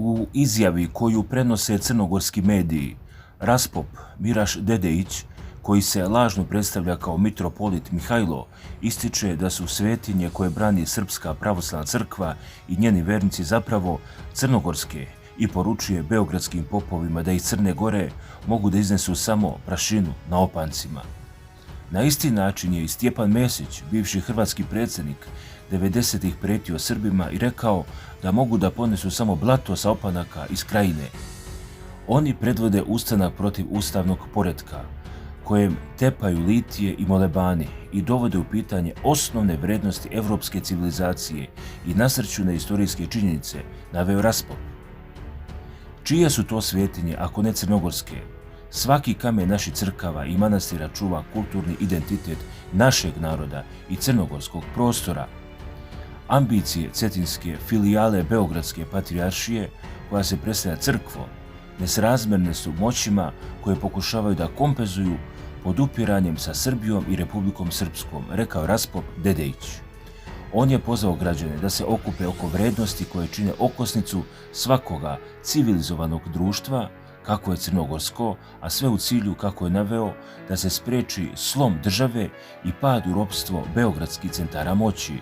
U izjavi koju prenose crnogorski mediji, raspop Miraš Dedejić, koji se lažno predstavlja kao mitropolit Mihajlo, ističe da su svetinje koje brani Srpska pravoslavna crkva i njeni vernici zapravo crnogorske i poručuje beogradskim popovima da iz Crne Gore mogu da iznesu samo prašinu na opancima. Na isti način je i Stjepan Mesić, bivši hrvatski predsjednik, 90-ih pretio Srbima i rekao da mogu da ponesu samo blato sa opanaka iz Krajine. Oni predvode ustanak protiv ustavnog poretka, kojem tepaju litije i molebani i dovode u pitanje osnovne vrednosti evropske civilizacije i nasrću na istorijske činjenice, naveo Raspop. Čije su to svetinje, ako ne crnogorske? Svaki kamen naših crkava i manastira čuva kulturni identitet našeg naroda i crnogorskog prostora. Ambicije cetinske filijale Beogradske patrijaršije, koja se predstavlja crkvom, nesrazmerne su moćima koje pokušavaju da kompenzuju podupiranjem sa Srbijom i Republikom Srpskom, rekao Raspop Dedejić. On je pozvao građane da se okupe oko vrednosti koje čine okosnicu svakoga civilizovanog društva, kako je crnogorsko, a sve u cilju, kako je naveo, da se spreči slom države i pad u ropstvo beogradskih centara moći.